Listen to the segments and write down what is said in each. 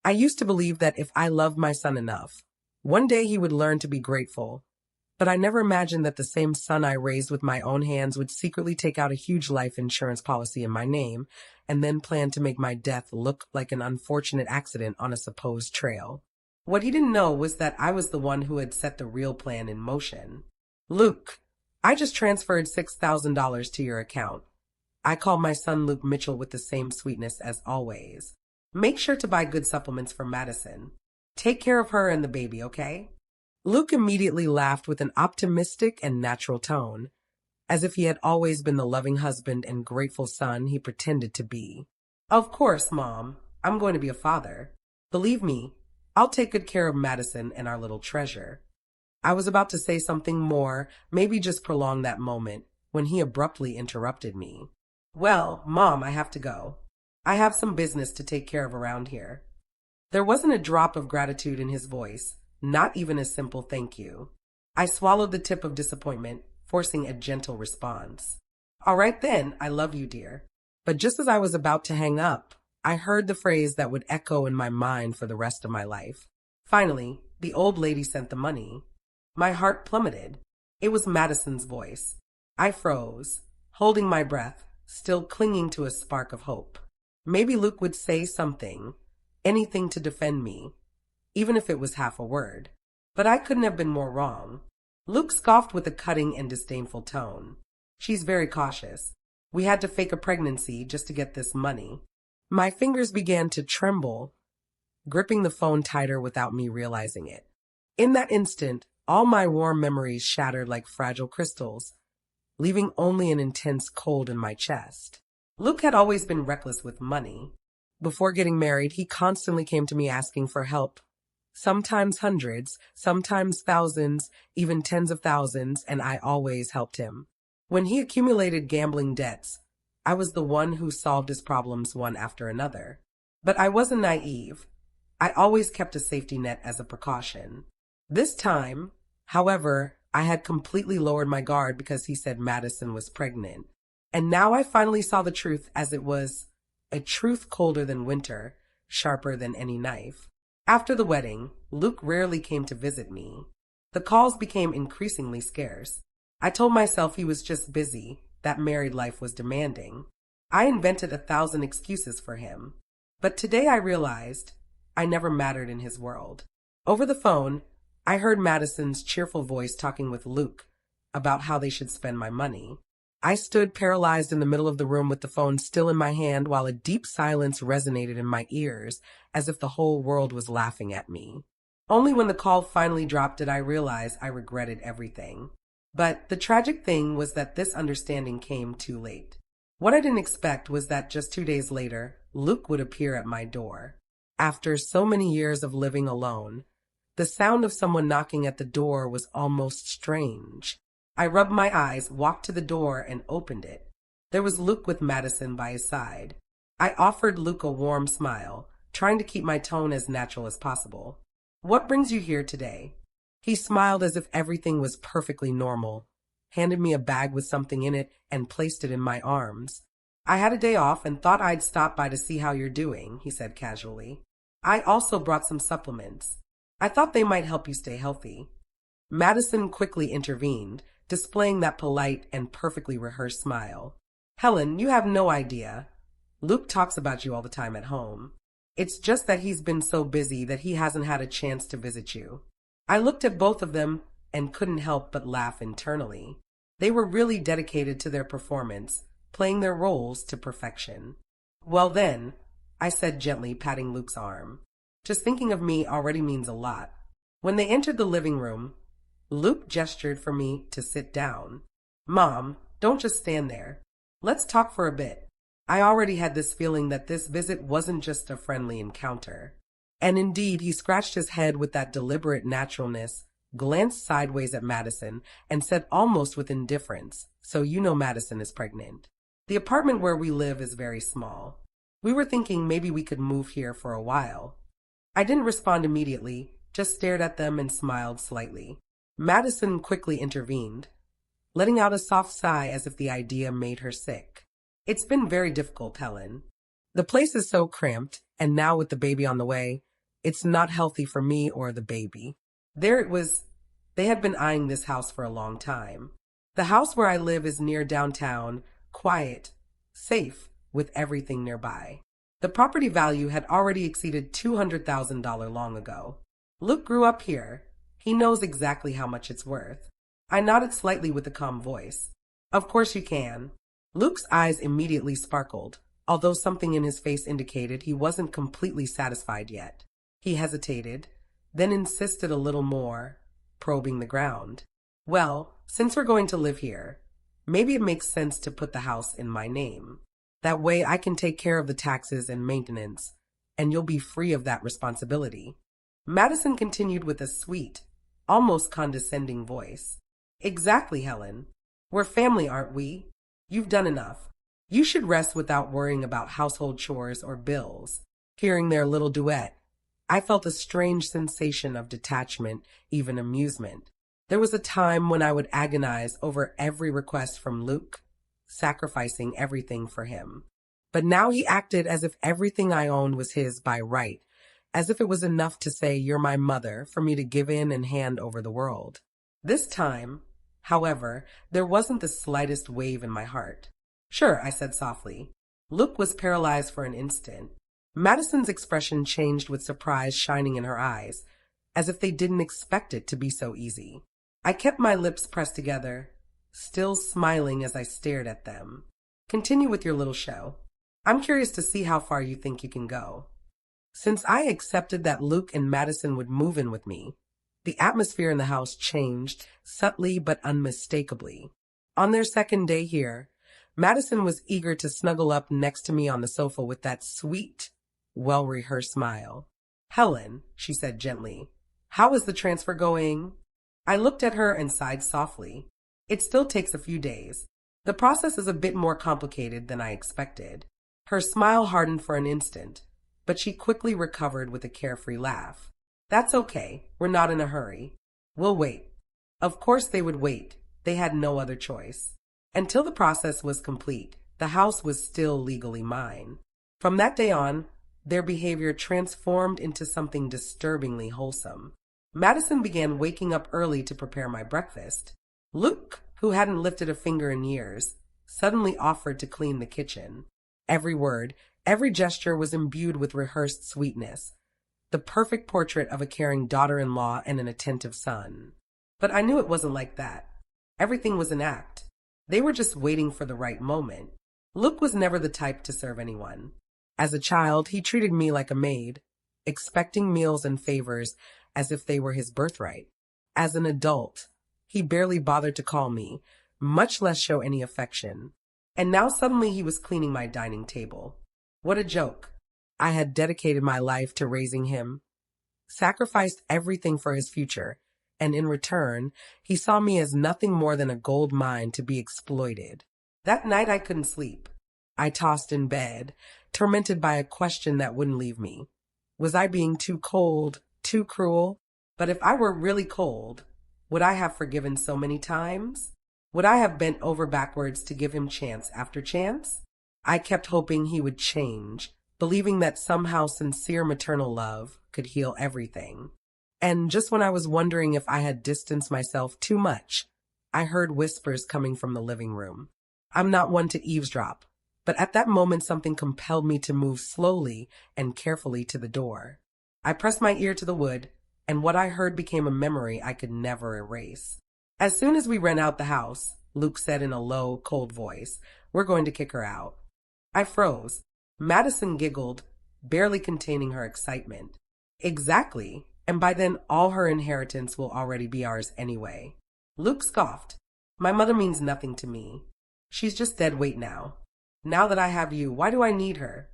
I used to believe that if I loved my son enough, one day he would learn to be grateful. But I never imagined that the same son I raised with my own hands would secretly take out a huge life insurance policy in my name and then plan to make my death look like an unfortunate accident on a supposed trail. What he didn't know was that I was the one who had set the real plan in motion. Luke, I just transferred $6,000 to your account. I called my son Luke Mitchell with the same sweetness as always. Make sure to buy good supplements for Madison. Take care of her and the baby, okay? Luke immediately laughed with an optimistic and natural tone, as if he had always been the loving husband and grateful son he pretended to be. Of course, Mom. I'm going to be a father. Believe me, I'll take good care of Madison and our little treasure. I was about to say something more, maybe just prolong that moment, when he abruptly interrupted me. Well, Mom, I have to go. I have some business to take care of around here. There wasn't a drop of gratitude in his voice, not even a simple thank you. I swallowed the tip of disappointment, forcing a gentle response. All right then, I love you, dear. But just as I was about to hang up, I heard the phrase that would echo in my mind for the rest of my life. Finally, the old lady sent the money. My heart plummeted. It was Madison's voice. I froze, holding my breath, still clinging to a spark of hope. Maybe Luke would say something, anything to defend me, even if it was half a word. But I couldn't have been more wrong. Luke scoffed with a cutting and disdainful tone. She's very cautious. We had to fake a pregnancy just to get this money. My fingers began to tremble, gripping the phone tighter without me realizing it. In that instant, all my warm memories shattered like fragile crystals, leaving only an intense cold in my chest. Luke had always been reckless with money. Before getting married, he constantly came to me asking for help. Sometimes hundreds, sometimes thousands, even tens of thousands, and I always helped him. When he accumulated gambling debts, I was the one who solved his problems one after another. But I wasn't naive. I always kept a safety net as a precaution. This time, however, I had completely lowered my guard because he said Madison was pregnant. And now I finally saw the truth as it was, a truth colder than winter, sharper than any knife. After the wedding, Luke rarely came to visit me. The calls became increasingly scarce. I told myself he was just busy, that married life was demanding. I invented 1,000 excuses for him. But today I realized I never mattered in his world. Over the phone, I heard Madison's cheerful voice talking with Luke about how they should spend my money. I stood paralyzed in the middle of the room with the phone still in my hand while a deep silence resonated in my ears as if the whole world was laughing at me. Only when the call finally dropped did I realize I regretted everything. But the tragic thing was that this understanding came too late. What I didn't expect was that just 2 days later, Luke would appear at my door. After so many years of living alone, the sound of someone knocking at the door was almost strange. I rubbed my eyes, walked to the door, and opened it. There was Luke with Madison by his side. I offered Luke a warm smile, trying to keep my tone as natural as possible. What brings you here today? He smiled as if everything was perfectly normal, handed me a bag with something in it, and placed it in my arms. I had a day off and thought I'd stop by to see how you're doing, he said casually. I also brought some supplements. I thought they might help you stay healthy. Madison quickly intervened, displaying that polite and perfectly rehearsed smile. Helen, you have no idea. Luke talks about you all the time at home. It's just that he's been so busy that he hasn't had a chance to visit you. I looked at both of them and couldn't help but laugh internally. They were really dedicated to their performance, playing their roles to perfection. Well then, I said gently, patting Luke's arm. Just thinking of me already means a lot. When they entered the living room, Luke gestured for me to sit down. Mom, don't just stand there. Let's talk for a bit. I already had this feeling that this visit wasn't just a friendly encounter. And indeed, he scratched his head with that deliberate naturalness, glanced sideways at Madison, and said almost with indifference, so you know Madison is pregnant. The apartment where we live is very small. We were thinking maybe we could move here for a while. I didn't respond immediately, just stared at them and smiled slightly. Madison quickly intervened, letting out a soft sigh as if the idea made her sick. It's been very difficult, Helen. The place is so cramped, and now with the baby on the way, It's not healthy for me or the baby. There it was. They had been eyeing this house for a long time. The house where I live is near downtown, quiet, safe, with everything nearby. The property value had already exceeded $200,000 long ago. Luke grew up here. He knows exactly how much it's worth. I nodded slightly with a calm voice. Of course you can. Luke's eyes immediately sparkled, although something in his face indicated he wasn't completely satisfied yet. He hesitated, then insisted a little more, probing the ground. Well, since we're going to live here, maybe it makes sense to put the house in my name. That way I can take care of the taxes and maintenance, and you'll be free of that responsibility. Madison continued with a sweet, almost condescending voice. Exactly, Helen. We're family, aren't we? You've done enough. You should rest without worrying about household chores or bills. Hearing their little duet, I felt a strange sensation of detachment, even amusement. There was a time when I would agonize over every request from Luke, sacrificing everything for him. But now he acted as if everything I owned was his by right, as if it was enough to say, "You're my mother," for me to give in and hand over the world. This time, however, there wasn't the slightest wave in my heart. "Sure," I said softly. Luke was paralyzed for an instant. Madison's expression changed with surprise shining in her eyes, as if they didn't expect it to be so easy. I kept my lips pressed together, still smiling as I stared at them. "Continue with your little show. I'm curious to see how far you think you can go." Since I accepted that Luke and Madison would move in with me, the atmosphere in the house changed, subtly but unmistakably. On their second day here, Madison was eager to snuggle up next to me on the sofa with that sweet, well-rehearsed smile. "Helen," she said gently, "how is the transfer going?" I looked at her and sighed softly. "It still takes a few days. The process is a bit more complicated than I expected." Her smile hardened for an instant, but she quickly recovered with a carefree laugh. "That's okay. We're not in a hurry. We'll wait." Of course they would wait. They had no other choice. Until the process was complete, the house was still legally mine. From that day on, their behavior transformed into something disturbingly wholesome. Madison began waking up early to prepare my breakfast. Luke, who hadn't lifted a finger in years, suddenly offered to clean the kitchen. Every word, every gesture was imbued with rehearsed sweetness, the perfect portrait of a caring daughter-in-law and an attentive son. But I knew it wasn't like that. Everything was an act. They were just waiting for the right moment. Luke was never the type to serve anyone. As a child, he treated me like a maid, expecting meals and favors as if they were his birthright. As an adult, he barely bothered to call me, much less show any affection. And now suddenly he was cleaning my dining table. What a joke. I had dedicated my life to raising him, sacrificed everything for his future, and in return, he saw me as nothing more than a gold mine to be exploited. That night I couldn't sleep. I tossed in bed, tormented by a question that wouldn't leave me. Was I being too cold, too cruel? But if I were really cold, would I have forgiven so many times? Would I have bent over backwards to give him chance after chance? I kept hoping he would change, believing that somehow sincere maternal love could heal everything. And just when I was wondering if I had distanced myself too much, I heard whispers coming from the living room. I'm not one to eavesdrop, but at that moment something compelled me to move slowly and carefully to the door. I pressed my ear to the wood, and what I heard became a memory I could never erase. As soon as we ran out the house, Luke said in a low, cold voice, "We're going to kick her out." I froze. Madison giggled, barely containing her excitement. "Exactly, and by then all her inheritance will already be ours anyway." Luke scoffed. "My mother means nothing to me. She's just dead weight now. Now that I have you, why do I need her?"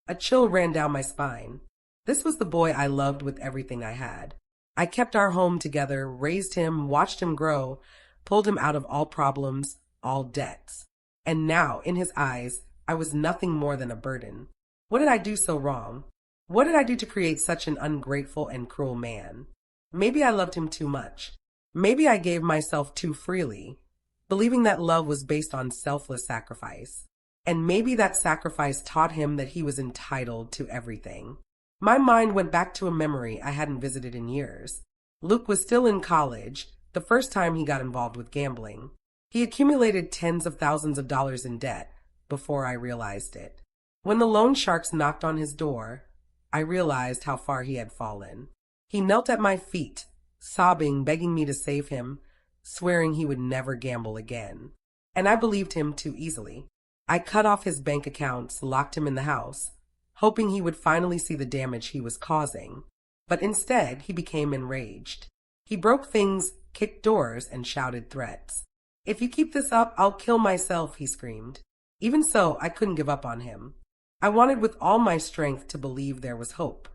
A chill ran down my spine. This was the boy I loved with everything I had. I kept our home together, raised him, watched him grow, pulled him out of all problems, all debts. And now, in his eyes, I was nothing more than a burden. What did I do so wrong? What did I do to create such an ungrateful and cruel man? Maybe I loved him too much. Maybe I gave myself too freely, believing that love was based on selfless sacrifice. And maybe that sacrifice taught him that he was entitled to everything. My mind went back to a memory I hadn't visited in years. Luke was still in college, the first time he got involved with gambling. He accumulated tens of thousands of dollars in debt before I realized it. When the loan sharks knocked on his door, I realized how far he had fallen. He knelt at my feet, sobbing, begging me to save him, swearing he would never gamble again. And I believed him too easily. I cut off his bank accounts, locked him in the house, hoping he would finally see the damage he was causing. But instead, he became enraged. He broke things, kicked doors, and shouted threats. "If you keep this up, I'll kill myself," he screamed. Even so, I couldn't give up on him. I wanted with all my strength to believe there was hope.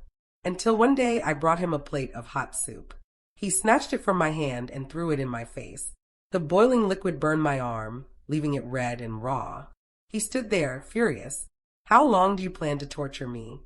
Until one day I brought him a plate of hot soup. He snatched it from my hand and threw it in my face. The boiling liquid burned my arm, leaving it red and raw. He stood there, furious. "How long do you plan to torture me?"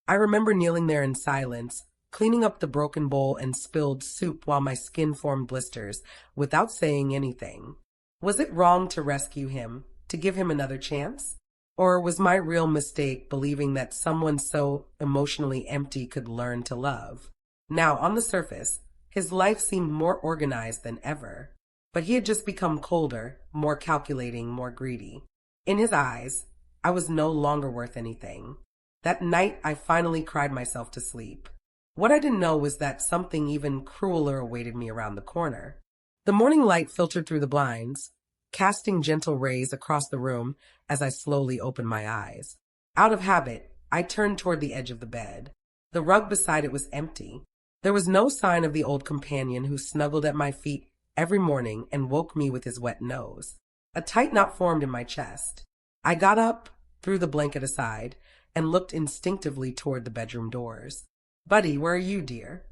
I remember kneeling there in silence, cleaning up the broken bowl and spilled soup while my skin formed blisters, without saying anything. Was it wrong to rescue him, to give him another chance? Or was my real mistake believing that someone so emotionally empty could learn to love? Now, on the surface, his life seemed more organized than ever. But he had just become colder, more calculating, more greedy. In his eyes, I was no longer worth anything. That night, I finally cried myself to sleep. What I didn't know was that something even crueler awaited me around the corner. The morning light filtered through the blinds, casting gentle rays across the room as I slowly opened my eyes. Out of habit, I turned toward the edge of the bed. The rug beside it was empty. There was no sign of the old companion who snuggled at my feet every morning and woke me with his wet nose. A tight knot formed in my chest. I got up, threw the blanket aside, and looked instinctively toward the bedroom doors. "Buddy, where are you, dear?"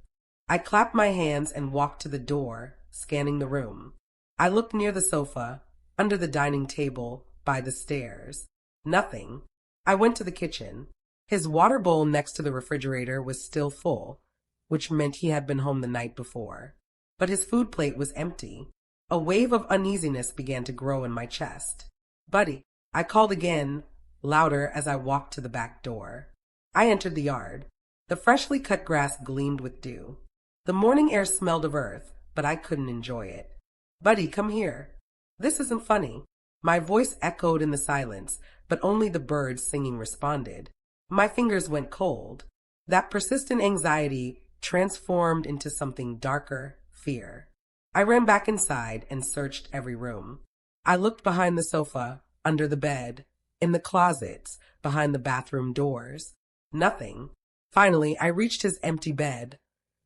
I clapped my hands and walked to the door, scanning the room. I looked near the sofa, under the dining table, by the stairs. Nothing. I went to the kitchen. His water bowl next to the refrigerator was still full, which meant he had been home the night before. But his food plate was empty. A wave of uneasiness began to grow in my chest. "Buddy," I called again, louder as I walked to the back door. I entered the yard. The freshly cut grass gleamed with dew. The morning air smelled of earth, but I couldn't enjoy it. "Buddy, come here." "This isn't funny." My voice echoed in the silence, but only the birds singing responded. My fingers went cold. That persistent anxiety transformed into something darker, fear. I ran back inside and searched every room. I looked behind the sofa, under the bed, in the closets, behind the bathroom doors. Nothing. Finally, I reached his empty bed,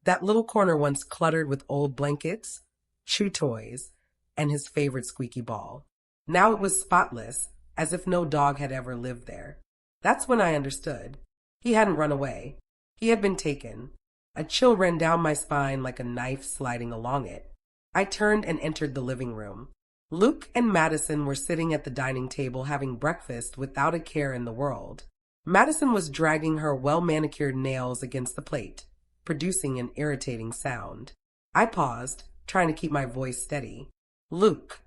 that little corner once cluttered with old blankets, chew toys, and his favorite squeaky ball. Now it was spotless, as if no dog had ever lived there. That's when I understood. He hadn't run away. He had been taken. A chill ran down my spine like a knife sliding along it. I turned and entered the living room. Luke and Madison were sitting at the dining table having breakfast without a care in the world. Madison was dragging her well-manicured nails against the plate, producing an irritating sound. I paused, trying to keep my voice steady. "Luke,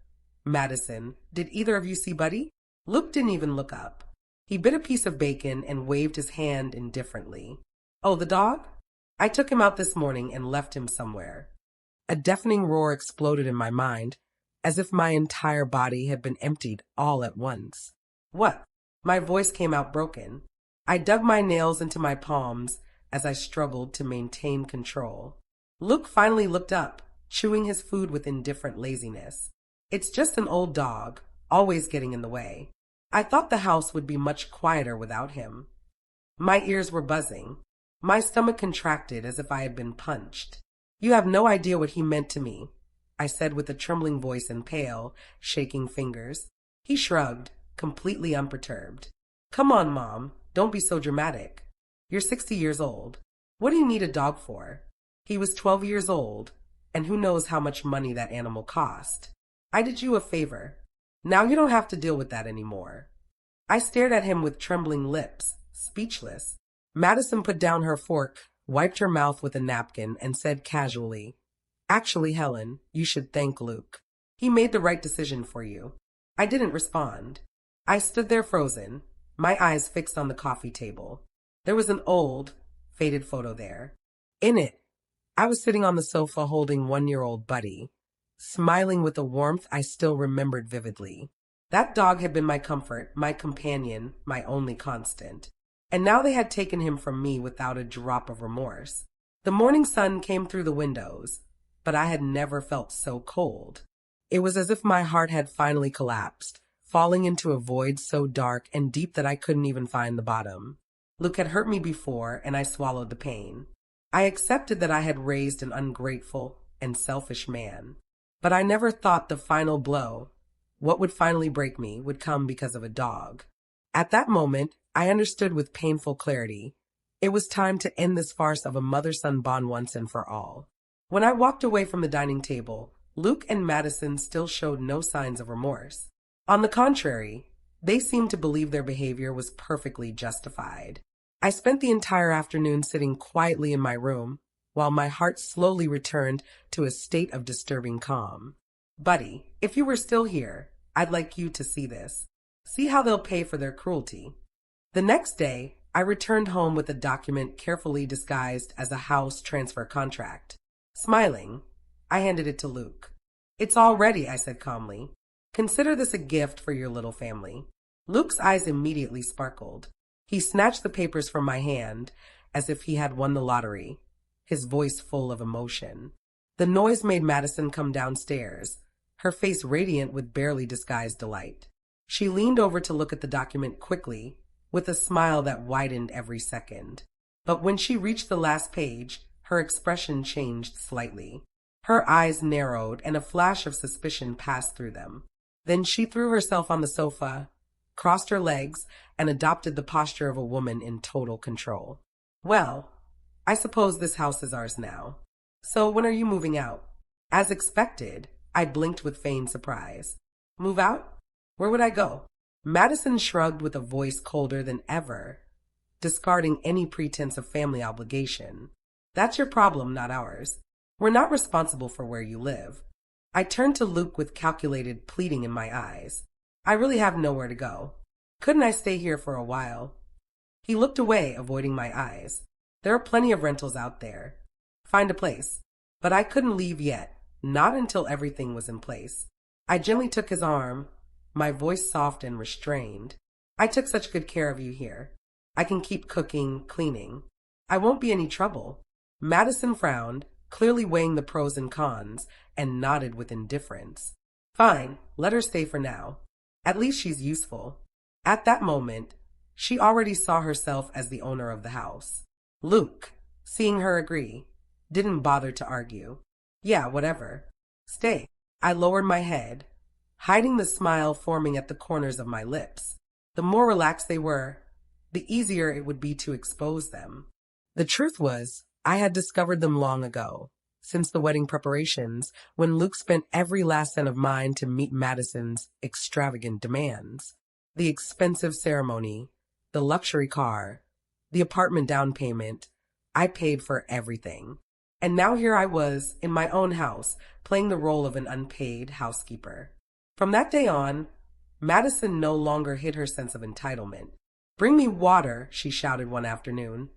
Madison, did either of you see Buddy?" Luke didn't even look up. He bit a piece of bacon and waved his hand indifferently. "Oh, the dog? I took him out this morning and left him somewhere." A deafening roar exploded in my mind, as if my entire body had been emptied all at once. "What?" My voice came out broken. I dug my nails into my palms as I struggled to maintain control. Luke finally looked up, chewing his food with indifferent laziness. "It's just an old dog, always getting in the way. I thought the house would be much quieter without him." My ears were buzzing. My stomach contracted as if I had been punched. "You have no idea what he meant to me," I said with a trembling voice and pale, shaking fingers. He shrugged, completely unperturbed. "Come on, Mom, don't be so dramatic. You're 60 years old. What do you need a dog for?" He was 12 years old, and who knows how much money that animal cost. "I did you a favor. Now you don't have to deal with that anymore." I stared at him with trembling lips, speechless. Madison put down her fork, wiped her mouth with a napkin, and said casually, "Actually, Helen, you should thank Luke. He made the right decision for you." I didn't respond. I stood there frozen, my eyes fixed on the coffee table. There was an old, faded photo there. In it, I was sitting on the sofa holding 1-year-old Buddy, smiling with a warmth I still remembered vividly. That dog had been my comfort, my companion, my only constant. And now they had taken him from me without a drop of remorse. The morning sun came through the windows, but I had never felt so cold. It was as if my heart had finally collapsed, falling into a void so dark and deep that I couldn't even find the bottom. Luke had hurt me before, and I swallowed the pain. I accepted that I had raised an ungrateful and selfish man. But I never thought the final blow, what would finally break me, would come because of a dog. At that moment, I understood with painful clarity. It was time to end this farce of a mother-son bond once and for all. When I walked away from the dining table, Luke and Madison still showed no signs of remorse. On the contrary, they seemed to believe their behavior was perfectly justified. I spent the entire afternoon sitting quietly in my room, while my heart slowly returned to a state of disturbing calm. Buddy, if you were still here, I'd like you to see this. See how they'll pay for their cruelty. The next day, I returned home with a document carefully disguised as a house transfer contract. Smiling, I handed it to Luke. It's all ready, I said calmly. Consider this a gift for your little family. Luke's eyes immediately sparkled. He snatched the papers from my hand as if he had won the lottery, his voice full of emotion. The noise made Madison come downstairs, her face radiant with barely disguised delight. She leaned over to look at the document quickly, with a smile that widened every second. But when she reached the last page, her expression changed slightly. Her eyes narrowed and a flash of suspicion passed through them. Then she threw herself on the sofa, crossed her legs, and adopted the posture of a woman in total control. Well, I suppose this house is ours now. So when are you moving out? As expected, I blinked with feigned surprise. Move out? Where would I go? Madison shrugged with a voice colder than ever, discarding any pretense of family obligation. That's your problem, not ours. We're not responsible for where you live. I turned to Luke with calculated pleading in my eyes. I really have nowhere to go. Couldn't I stay here for a while? He looked away, avoiding my eyes. There are plenty of rentals out there. Find a place. But I couldn't leave yet, not until everything was in place. I gently took his arm, my voice soft and restrained. I took such good care of you here. I can keep cooking, cleaning. I won't be any trouble. Madison frowned, clearly weighing the pros and cons, and nodded with indifference. Fine, let her stay for now. At least she's useful. At that moment, she already saw herself as the owner of the house. Luke, seeing her agree, didn't bother to argue. Yeah, whatever. Stay. I lowered my head, hiding the smile forming at the corners of my lips. The more relaxed they were, the easier it would be to expose them. The truth was, I had discovered them long ago, since the wedding preparations, when Luke spent every last cent of mine to meet Madison's extravagant demands. The expensive ceremony, the luxury car, the apartment down payment, I paid for everything. And now here I was, in my own house, playing the role of an unpaid housekeeper. From that day on, Madison no longer hid her sense of entitlement. Bring me water, she shouted one afternoon,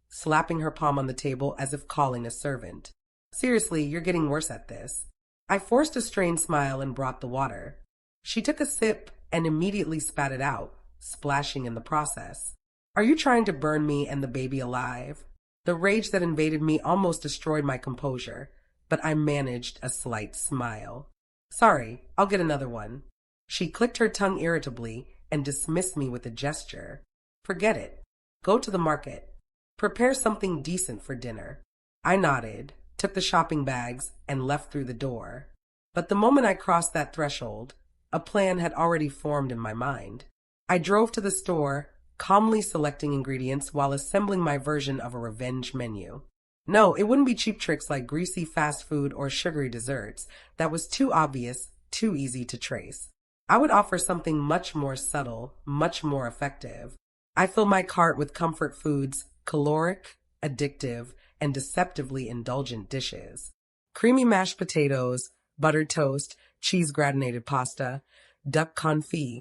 slapping her palm on the table as if calling a servant. Seriously, you're getting worse at this. I forced a strained smile and brought the water. She took a sip and immediately spat it out, splashing in the process. Are you trying to burn me and the baby alive? The rage that invaded me almost destroyed my composure, but I managed a slight smile. Sorry, I'll get another one. She clicked her tongue irritably and dismissed me with a gesture. Forget it. Go to the market. Prepare something decent for dinner. I nodded, took the shopping bags, and left through the door. But the moment I crossed that threshold, a plan had already formed in my mind. I drove to the store, calmly selecting ingredients while assembling my version of a revenge menu. No, it wouldn't be cheap tricks like greasy fast food or sugary desserts. That was too obvious, too easy to trace. I would offer something much more subtle, much more effective. I fill my cart with comfort foods, caloric, addictive, and deceptively indulgent dishes. Creamy mashed potatoes, buttered toast, cheese gratinated pasta, duck confit,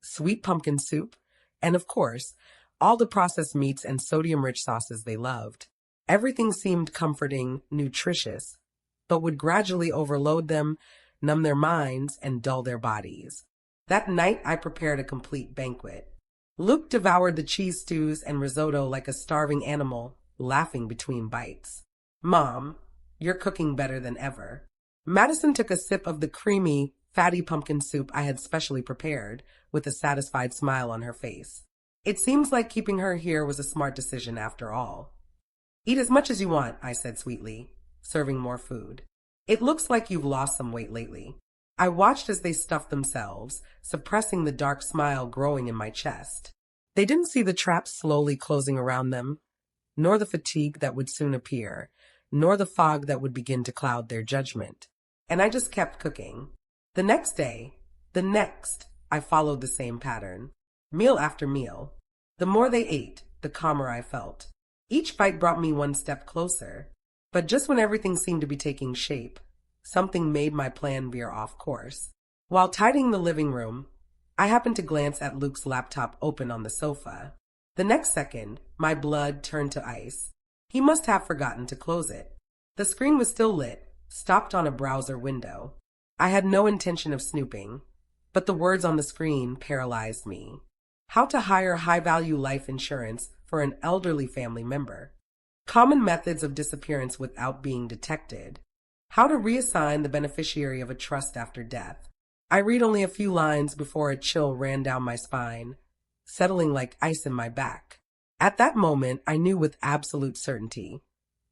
sweet pumpkin soup, and of course, all the processed meats and sodium-rich sauces they loved. Everything seemed comforting, nutritious, but would gradually overload them, numb their minds, and dull their bodies. That night, I prepared a complete banquet. Luke devoured the cheese stews and risotto like a starving animal, laughing between bites. "Mom, you're cooking better than ever." Madison took a sip of the creamy, fatty pumpkin soup I had specially prepared, with a satisfied smile on her face. It seems like keeping her here was a smart decision after all. "Eat as much as you want," I said sweetly, serving more food. "It looks like you've lost some weight lately." I watched as they stuffed themselves, suppressing the dark smile growing in my chest. They didn't see the trap slowly closing around them, nor the fatigue that would soon appear, nor the fog that would begin to cloud their judgment. And I just kept cooking. The next day, I followed the same pattern. Meal after meal. The more they ate, the calmer I felt. Each bite brought me one step closer. But just when everything seemed to be taking shape, something made my plan veer off course. While tidying the living room, I happened to glance at Luke's laptop open on the sofa. The next second, my blood turned to ice. He must have forgotten to close it. The screen was still lit, stopped on a browser window. I had no intention of snooping, but the words on the screen paralyzed me. How to hire high-value life insurance for an elderly family member. Common methods of disappearance without being detected. How to reassign the beneficiary of a trust after death. I read only a few lines before a chill ran down my spine, settling like ice in my back. At that moment, I knew with absolute certainty.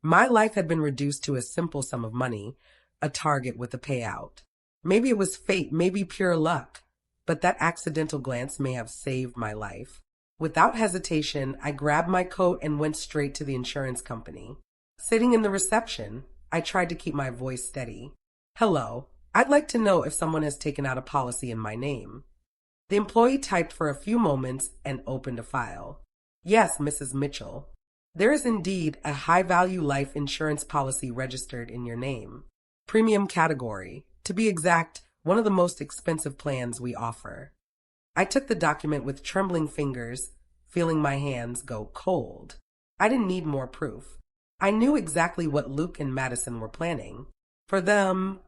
My life had been reduced to a simple sum of money, a target with a payout. Maybe it was fate, maybe pure luck, but that accidental glance may have saved my life. Without hesitation, I grabbed my coat and went straight to the insurance company. Sitting in the reception, I tried to keep my voice steady. "Hello, I'd like to know if someone has taken out a policy in my name." The employee typed for a few moments and opened a file. "Yes, Mrs. Mitchell. There is indeed a high-value life insurance policy registered in your name. Premium category. To be exact, one of the most expensive plans we offer." I took the document with trembling fingers, feeling my hands go cold. I didn't need more proof. I knew exactly what Luke and Madison were planning. For them,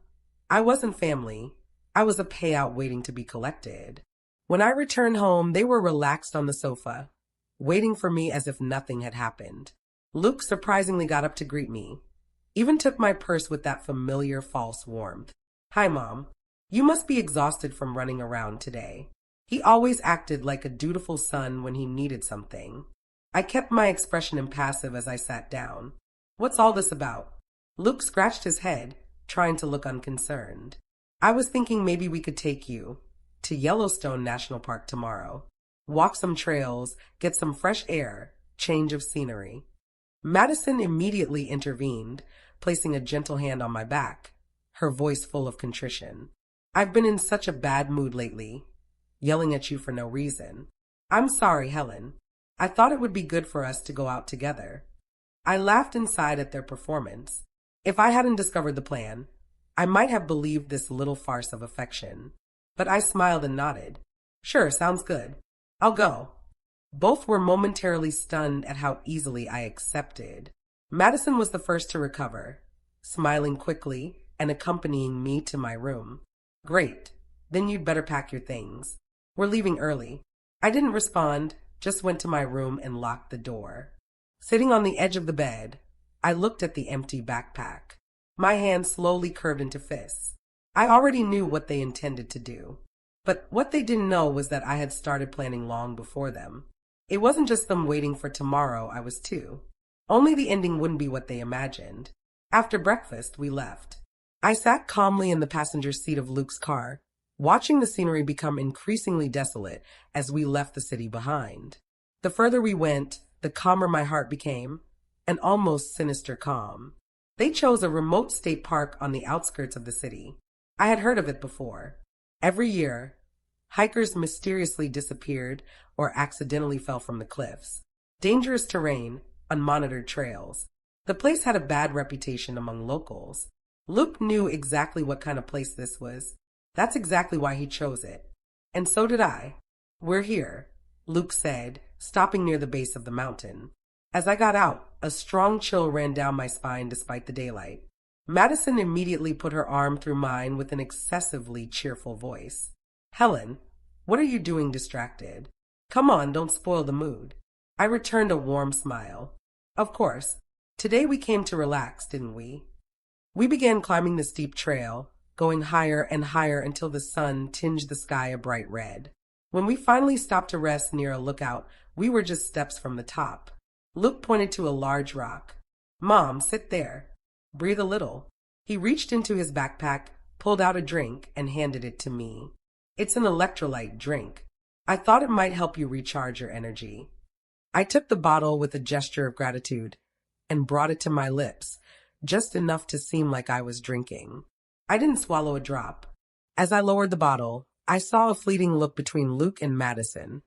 I wasn't family. I was a payout waiting to be collected. When I returned home, they were relaxed on the sofa, waiting for me as if nothing had happened. Luke surprisingly got up to greet me, even took my purse with that familiar false warmth. "Hi, Mom. You must be exhausted from running around today." He always acted like a dutiful son when he needed something. I kept my expression impassive as I sat down. "What's all this about?" Luke scratched his head, trying to look unconcerned. "I was thinking maybe we could take you to Yellowstone National Park tomorrow. Walk some trails, get some fresh air, change of scenery." Madison immediately intervened, placing a gentle hand on my back, her voice full of contrition. "I've been in such a bad mood lately, yelling at you for no reason. I'm sorry, Helen. I thought it would be good for us to go out together." I laughed inside at their performance. If I hadn't discovered the plan, I might have believed this little farce of affection. But I smiled and nodded. "Sure, sounds good. I'll go." Both were momentarily stunned at how easily I accepted. Madison was the first to recover, smiling quickly and accompanying me to my room. "Great. Then you'd better pack your things. We're leaving early." I didn't respond, just went to my room and locked the door. Sitting on the edge of the bed, I looked at the empty backpack. My hands slowly curved into fists. I already knew what they intended to do. But what they didn't know was that I had started planning long before them. It wasn't just them waiting for tomorrow, I was too. Only the ending wouldn't be what they imagined. After breakfast, we left. I sat calmly in the passenger seat of Luke's car, watching the scenery become increasingly desolate as we left the city behind. The further we went, the calmer my heart became, an almost sinister calm. They chose a remote state park on the outskirts of the city. I had heard of it before. Every year, hikers mysteriously disappeared or accidentally fell from the cliffs. Dangerous terrain, unmonitored trails. The place had a bad reputation among locals. Luke knew exactly what kind of place this was. That's exactly why he chose it. And so did I. We're here. Luke said, stopping near the base of the mountain. As I got out, a strong chill ran down my spine despite the daylight. Madison immediately put her arm through mine with an excessively cheerful voice. Helen, what are you doing distracted? Come on, don't spoil the mood. I returned a warm smile. Of course. Today we came to relax, didn't we? We began climbing the steep trail, going higher and higher until the sun tinged the sky a bright red. When we finally stopped to rest near a lookout, we were just steps from the top. Luke pointed to a large rock. Mom, sit there. Breathe a little. He reached into his backpack, pulled out a drink, and handed it to me. It's an electrolyte drink. I thought it might help you recharge your energy. I took the bottle with a gesture of gratitude and brought it to my lips, just enough to seem like I was drinking. I didn't swallow a drop. As I lowered the bottle, I saw a fleeting look between Luke and Madison.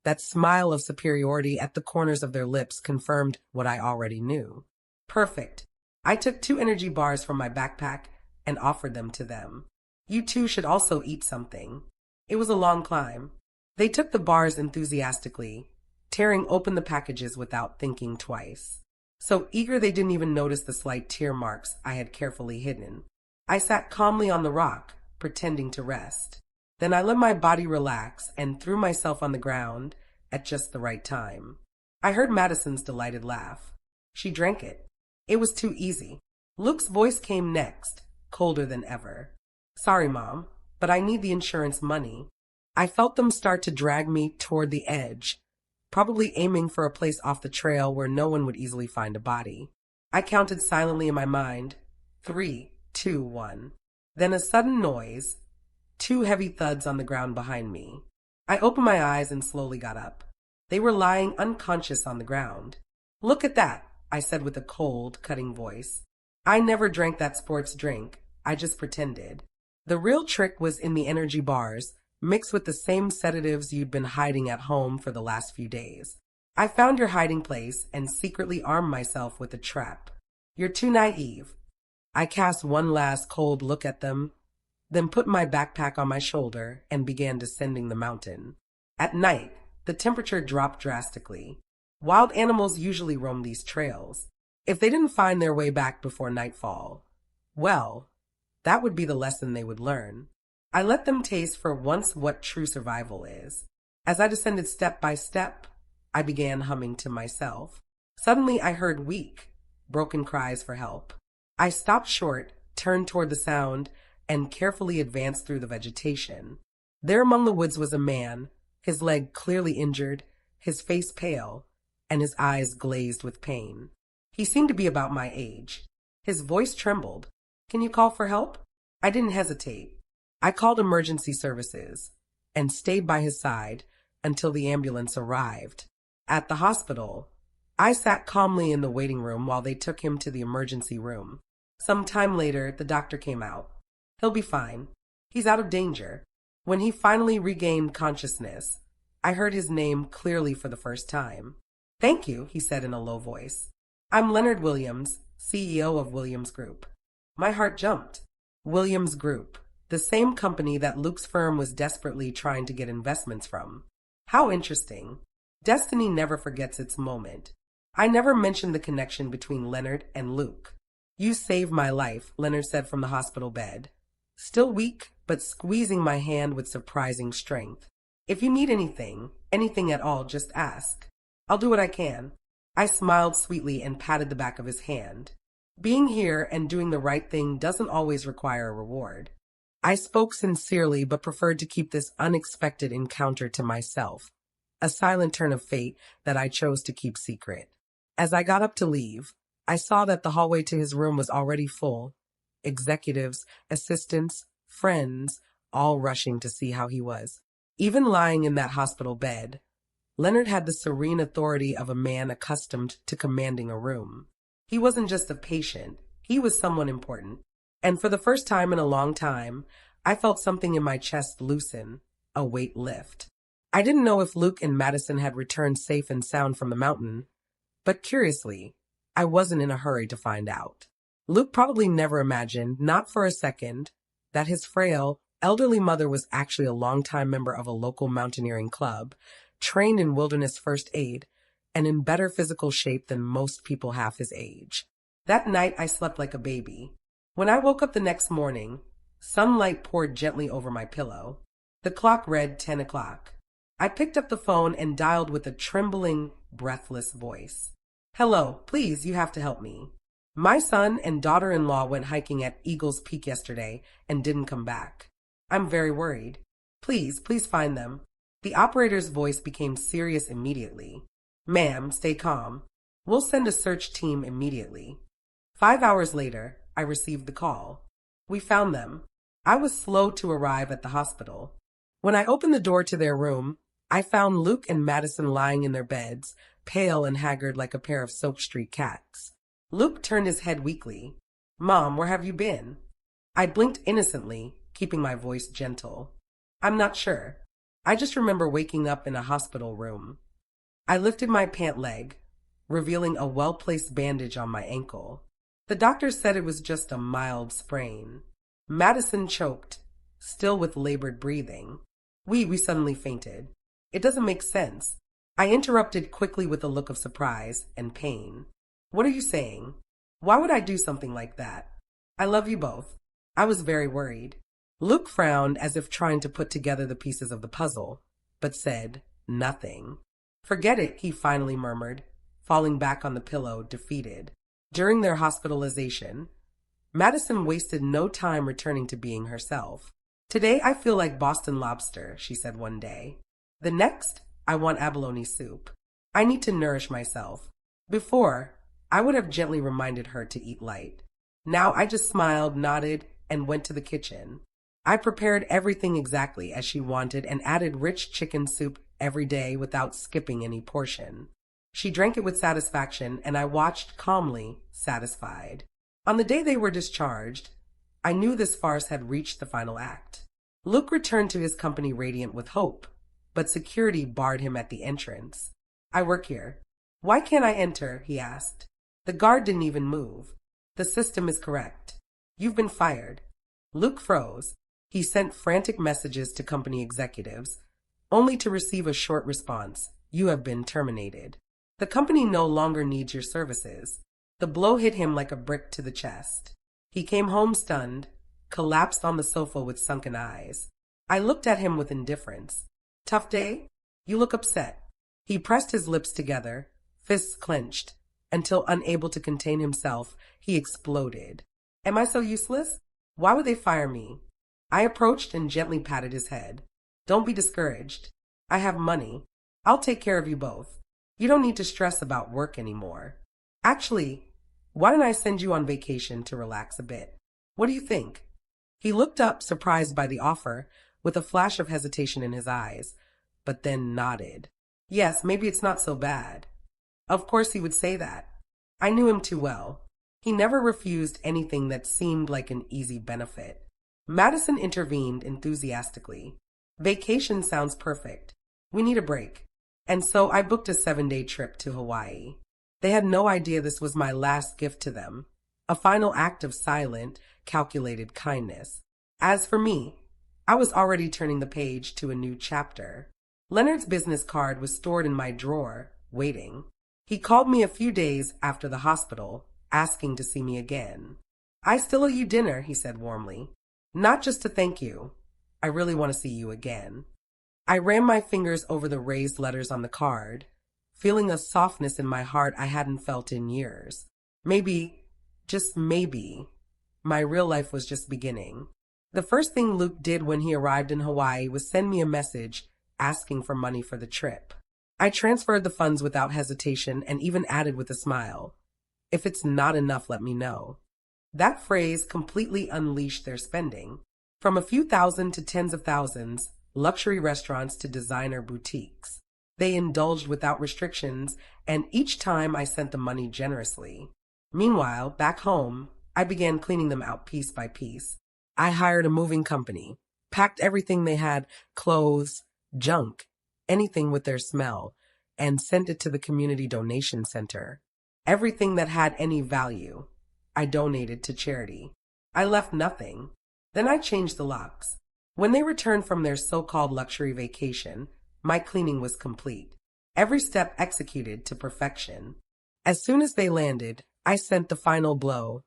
That smile of superiority at the corners of their lips confirmed what I already knew. Perfect. I took 2 energy bars from my backpack and offered them to them. You two should also eat something. It was a long climb. They took the bars enthusiastically, tearing open the packages without thinking twice. So eager they didn't even notice the slight tear marks I had carefully hidden. I sat calmly on the rock, pretending to rest. Then I let my body relax and threw myself on the ground at just the right time. I heard Madison's delighted laugh. She drank it. It was too easy. Luke's voice came next, colder than ever. Sorry, Mom, but I need the insurance money. I felt them start to drag me toward the edge, probably aiming for a place off the trail where no one would easily find a body. I counted silently in my mind. 3, 2, 1. Then a sudden noise. 2 heavy thuds on the ground behind me. I opened my eyes and slowly got up. They were lying unconscious on the ground. Look at that, I said with a cold, cutting voice. I never drank that sports drink. I just pretended. The real trick was in the energy bars, mixed with the same sedatives you'd been hiding at home for the last few days. I found your hiding place and secretly armed myself with a trap. You're too naive. I cast one last cold look at them, then put my backpack on my shoulder and began descending the mountain. At night, the temperature dropped drastically. Wild animals usually roam these trails. If they didn't find their way back before nightfall, well, that would be the lesson they would learn. I let them taste for once what true survival is. As I descended step by step, I began humming to myself. Suddenly I heard weak, broken cries for help. I stopped short, turned toward the sound, and carefully advanced through the vegetation. There among the woods was a man, his leg clearly injured, his face pale, and his eyes glazed with pain. He seemed to be about my age. His voice trembled. Can you call for help? I didn't hesitate. I called emergency services and stayed by his side until the ambulance arrived. At the hospital, I sat calmly in the waiting room while they took him to the emergency room. Some time later, the doctor came out. He'll be fine. He's out of danger. When he finally regained consciousness, I heard his name clearly for the first time. Thank you, he said in a low voice. I'm Leonard Williams, CEO of Williams Group. My heart jumped. Williams Group, the same company that Luke's firm was desperately trying to get investments from. How interesting. Destiny never forgets its moment. I never mentioned the connection between Leonard and Luke. You saved my life, Leonard said from the hospital bed. Still weak, but squeezing my hand with surprising strength. If you need anything at all, just ask. I'll do what I can. I smiled sweetly and patted the back of his hand. Being here and doing the right thing doesn't always require a reward. I spoke sincerely but preferred to keep this unexpected encounter to myself, a silent turn of fate that I chose to keep secret. As I got up to leave, I saw that the hallway to his room was already full. Executives, assistants, friends, all rushing to see how he was. Even lying in that hospital bed, Leonard had the serene authority of a man accustomed to commanding a room. He wasn't just a patient, he was someone important. And for the first time in a long time, I felt something in my chest loosen, a weight lift. I didn't know if Luke and Madison had returned safe and sound from the mountain, but curiously, I wasn't in a hurry to find out. Luke probably never imagined, not for a second, that his frail, elderly mother was actually a longtime member of a local mountaineering club, trained in wilderness first aid, and in better physical shape than most people half his age. That night I slept like a baby. When I woke up the next morning, sunlight poured gently over my pillow. The clock read 10 o'clock. I picked up the phone and dialed with a trembling, breathless voice. Hello, please, you have to help me. My son and daughter-in-law went hiking at Eagle's Peak yesterday and didn't come back. I'm very worried. Please find them. The operator's voice became serious immediately. Ma'am, stay calm. We'll send a search team immediately. 5 hours later, I received the call. We found them. I was slow to arrive at the hospital. When I opened the door to their room, I found Luke and Madison lying in their beds, pale and haggard like a pair of Soap Street cats. Luke turned his head weakly. Mom, where have you been? I blinked innocently, keeping my voice gentle. I'm not sure. I just remember waking up in a hospital room. I lifted my pant leg, revealing a well-placed bandage on my ankle. The doctor said it was just a mild sprain. Madison choked, still with labored breathing. We suddenly fainted. It doesn't make sense. I interrupted quickly with a look of surprise and pain. What are you saying? Why would I do something like that? I love you both. I was very worried. Luke frowned as if trying to put together the pieces of the puzzle, but said nothing. Forget it, he finally murmured, falling back on the pillow, defeated. During their hospitalization, Madison wasted no time returning to being herself. Today I feel like Boston lobster, she said one day. The next, I want abalone soup. I need to nourish myself. Before, I would have gently reminded her to eat light. Now I just smiled, nodded, and went to the kitchen. I prepared everything exactly as she wanted and added rich chicken soup every day without skipping any portion. She drank it with satisfaction, and I watched calmly, satisfied. On the day they were discharged, I knew this farce had reached the final act. Luke returned to his company radiant with hope, but security barred him at the entrance. I work here. Why can't I enter? He asked. The guard didn't even move. The system is correct. You've been fired. Luke froze. He sent frantic messages to company executives, only to receive a short response. You have been terminated. The company no longer needs your services. The blow hit him like a brick to the chest. He came home stunned, collapsed on the sofa with sunken eyes. I looked at him with indifference. Tough day? You look upset. He pressed his lips together, fists clenched, until unable to contain himself, he exploded. Am I so useless? Why would they fire me? I approached and gently patted his head. Don't be discouraged. I have money. I'll take care of you both. You don't need to stress about work anymore. Actually, why don't I send you on vacation to relax a bit? What do you think? He looked up, surprised by the offer, with a flash of hesitation in his eyes, but then nodded. Yes, maybe it's not so bad. Of course he would say that. I knew him too well. He never refused anything that seemed like an easy benefit. Madison intervened enthusiastically. Vacation sounds perfect. We need a break. And so I booked a 7-day trip to Hawaii. They had no idea this was my last gift to them, a final act of silent, calculated kindness. As for me, I was already turning the page to a new chapter. Leonard's business card was stored in my drawer, waiting. He called me a few days after the hospital, asking to see me again. I still owe you dinner, he said warmly. Not just to thank you. I really want to see you again. I ran my fingers over the raised letters on the card, feeling a softness in my heart I hadn't felt in years. Maybe, just maybe, my real life was just beginning. The first thing Luke did when he arrived in Hawaii was send me a message asking for money for the trip. I transferred the funds without hesitation and even added with a smile, "If it's not enough, let me know." That phrase completely unleashed their spending. From a few thousand to tens of thousands, luxury restaurants to designer boutiques. They indulged without restrictions, and each time I sent the money generously. Meanwhile, back home, I began cleaning them out piece by piece. I hired a moving company, packed everything they had, clothes, junk, anything with their smell, and sent it to the community donation center. Everything that had any value, I donated to charity. I left nothing. Then I changed the locks. When they returned from their so-called luxury vacation, My cleaning was complete, every step executed to perfection. As soon as they landed, I sent the final blow,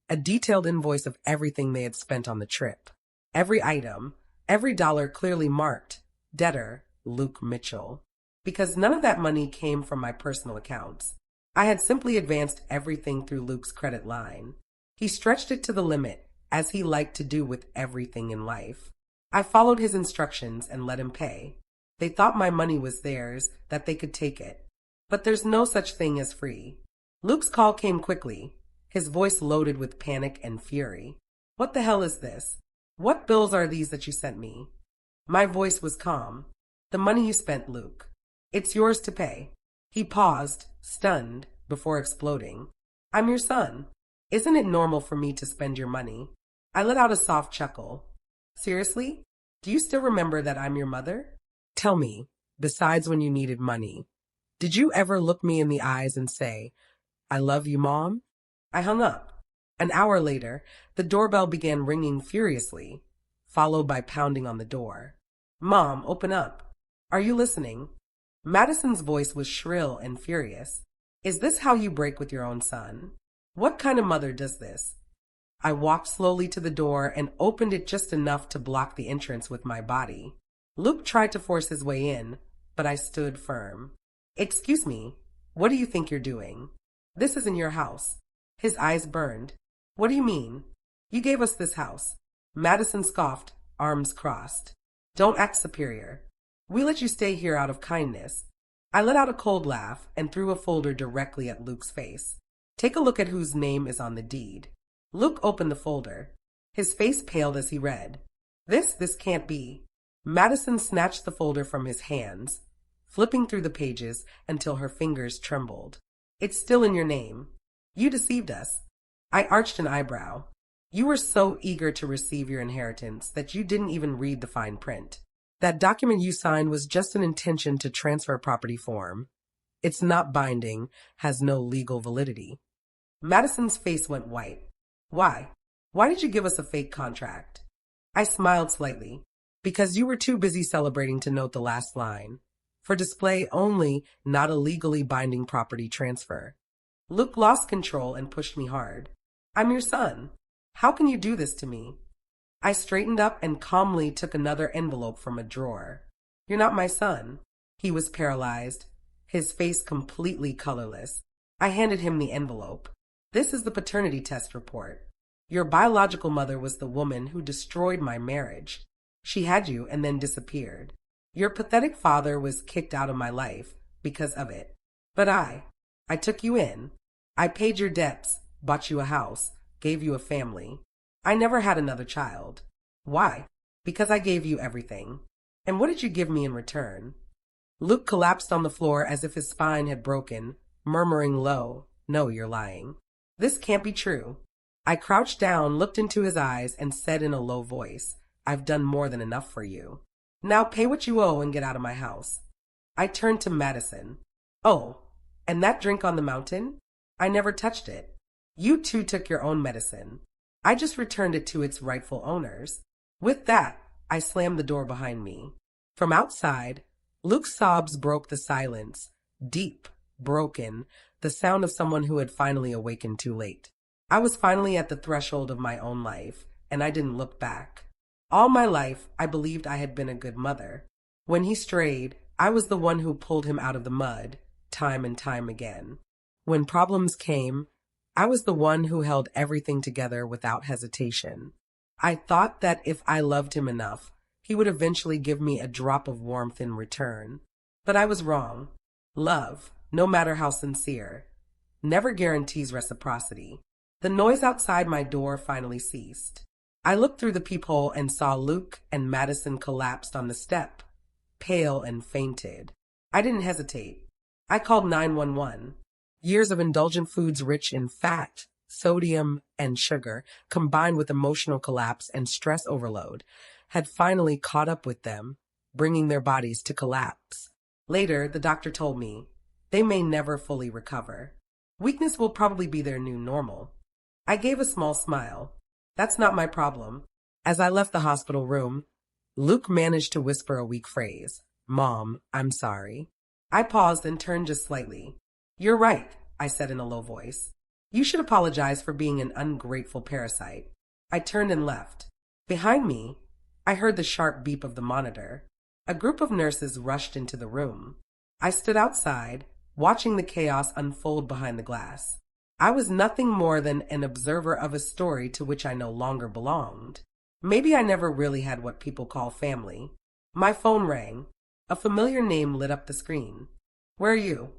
a detailed invoice of everything they had spent on the trip. Every item, every dollar clearly marked, debtor, Luke Mitchell. Because none of that money came from my personal accounts. I had simply advanced everything through Luke's credit line. He stretched it to the limit, as he liked to do with everything in life. I followed his instructions and let him pay. They thought my money was theirs, that they could take it. But there's no such thing as free. Luke's call came quickly, his voice loaded with panic and fury. What the hell is this? What bills are these that you sent me? My voice was calm. The money you spent, Luke. It's yours to pay. He paused, stunned, before exploding. I'm your son. Isn't it normal for me to spend your money? I let out a soft chuckle. Seriously? Do you still remember that I'm your mother? Tell me, besides when you needed money, did you ever look me in the eyes and say, I love you, Mom? I hung up. An hour later, the doorbell began ringing furiously, followed by pounding on the door. Mom, open up. Are you listening? Madison's voice was shrill and furious. Is this how you break with your own son? What kind of mother does this? I walked slowly to the door and opened it just enough to block the entrance with my body. Luke tried to force his way in, but I stood firm. Excuse me, what do you think you're doing? This isn't your house. His eyes burned. What do you mean? You gave us this house. Madison scoffed, arms crossed. Don't act superior. We let you stay here out of kindness. I let out a cold laugh and threw a folder directly at Luke's face. Take a look at whose name is on the deed. Luke opened the folder. His face paled as he read. This can't be. Madison snatched the folder from his hands, flipping through the pages until her fingers trembled. It's still in your name. You deceived us. I arched an eyebrow. You were so eager to receive your inheritance that you didn't even read the fine print. That document you signed was just an intention to transfer property form. It's not binding, has no legal validity. Madison's face went white. Why? Why did you give us a fake contract? I smiled slightly. Because you were too busy celebrating to note the last line. For display only, not a legally binding property transfer. Luke lost control and pushed me hard. I'm your son. How can you do this to me? I straightened up and calmly took another envelope from a drawer. You're not my son. He was paralyzed, his face completely colorless. I handed him the envelope. This is the paternity test report. Your biological mother was the woman who destroyed my marriage. She had you and then disappeared. Your pathetic father was kicked out of my life because of it. But I took you in. I paid your debts, bought you a house, gave you a family. I never had another child. Why? Because I gave you everything. And what did you give me in return? Luke collapsed on the floor as if his spine had broken, murmuring low, No, you're lying. This can't be true. I crouched down, looked into his eyes, and said in a low voice, I've done more than enough for you. Now pay what you owe and get out of my house. I turned to Madison. Oh, and that drink on the mountain? I never touched it. You two took your own medicine. I just returned it to its rightful owners. With that, I slammed the door behind me. From outside, Luke's sobs broke the silence, deep, broken, the sound of someone who had finally awakened too late. I was finally at the threshold of my own life, and I didn't look back. All my life, I believed I had been a good mother. When he strayed, I was the one who pulled him out of the mud, time and time again. When problems came, I was the one who held everything together without hesitation. I thought that if I loved him enough, he would eventually give me a drop of warmth in return. But I was wrong. Love, no matter how sincere, never guarantees reciprocity. The noise outside my door finally ceased. I looked through the peephole and saw Luke and Madison collapsed on the step, pale and fainted. I didn't hesitate. I called 911. Years of indulgent foods rich in fat, sodium, and sugar, combined with emotional collapse and stress overload, had finally caught up with them, bringing their bodies to collapse. Later, the doctor told me, they may never fully recover. Weakness will probably be their new normal. I gave a small smile. That's not my problem. As I left the hospital room, Luke managed to whisper a weak phrase. Mom, I'm sorry. I paused and turned just slightly. You're right, I said in a low voice. You should apologize for being an ungrateful parasite. I turned and left. Behind me, I heard the sharp beep of the monitor. A group of nurses rushed into the room. I stood outside, watching the chaos unfold behind the glass. I was nothing more than an observer of a story to which I no longer belonged. Maybe I never really had what people call family. My phone rang. A familiar name lit up the screen. Where are you?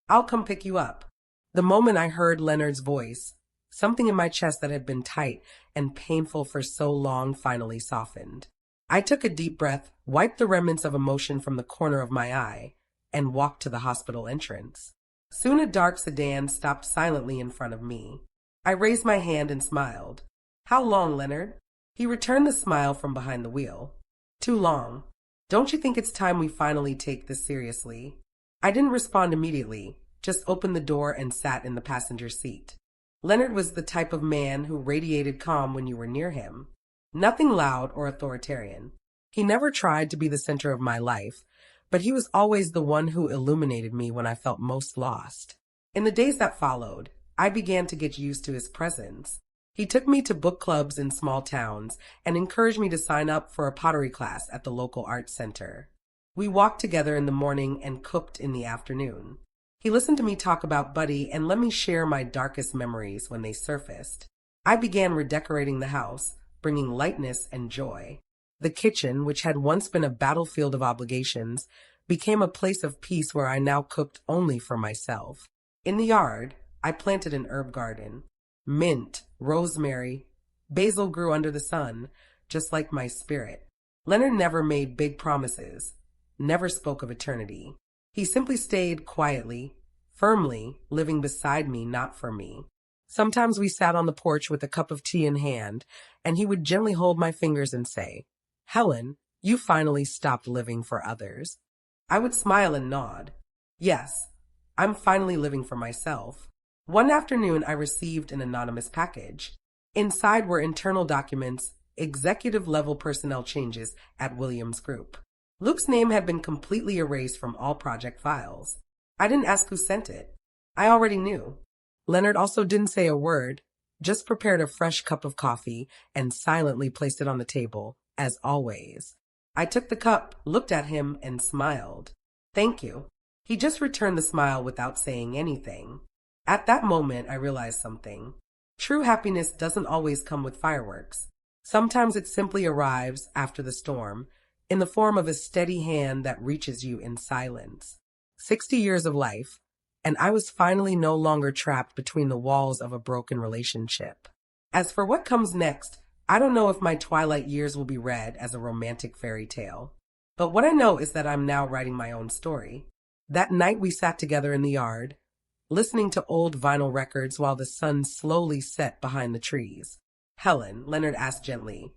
I'll come pick you up. The moment I heard Leonard's voice, something in my chest that had been tight and painful for so long finally softened. I took a deep breath, wiped the remnants of emotion from the corner of my eye, and walked to the hospital entrance. Soon a dark sedan stopped silently in front of me. I raised my hand and smiled. How long, Leonard? He returned the smile from behind the wheel. Too long. Don't you think it's time we finally take this seriously? I didn't respond immediately, just opened the door and sat in the passenger seat. Leonard was the type of man who radiated calm when you were near him. Nothing loud or authoritarian. He never tried to be the center of my life, but he was always the one who illuminated me when I felt most lost. In the days that followed, I began to get used to his presence. He took me to book clubs in small towns and encouraged me to sign up for a pottery class at the local arts center. We walked together in the morning and cooked in the afternoon. He listened to me talk about Buddy and let me share my darkest memories when they surfaced. I began redecorating the house, bringing lightness and joy. The kitchen, which had once been a battlefield of obligations, became a place of peace where I now cooked only for myself. In the yard, I planted an herb garden. Mint, rosemary, basil grew under the sun, just like my spirit. Leonard never made big promises, never spoke of eternity. He simply stayed quietly, firmly, living beside me, not for me. Sometimes we sat on the porch with a cup of tea in hand, and he would gently hold my fingers and say, Helen, you finally stopped living for others. I would smile and nod. Yes, I'm finally living for myself. One afternoon, I received an anonymous package. Inside were internal documents, executive-level personnel changes at Williams Group. Luke's name had been completely erased from all project files. I didn't ask who sent it. I already knew. Leonard also didn't say a word, just prepared a fresh cup of coffee and silently placed it on the table, as always. I took the cup, looked at him, and smiled. Thank you. He just returned the smile without saying anything. At that moment, I realized something. True happiness doesn't always come with fireworks. Sometimes it simply arrives after the storm, in the form of a steady hand that reaches you in silence. 60 years of life, and I was finally no longer trapped between the walls of a broken relationship. As for what comes next, I don't know if my twilight years will be read as a romantic fairy tale. But what I know is that I'm now writing my own story. That night we sat together in the yard, listening to old vinyl records while the sun slowly set behind the trees. Helen, Leonard asked gently,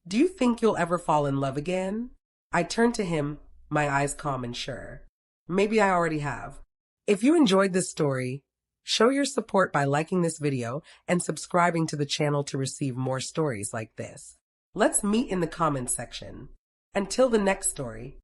do you think you'll ever fall in love again? I turned to him, my eyes calm and sure. Maybe I already have. If you enjoyed this story, show your support by liking this video and subscribing to the channel to receive more stories like this. Let's meet in the comments section. Until the next story,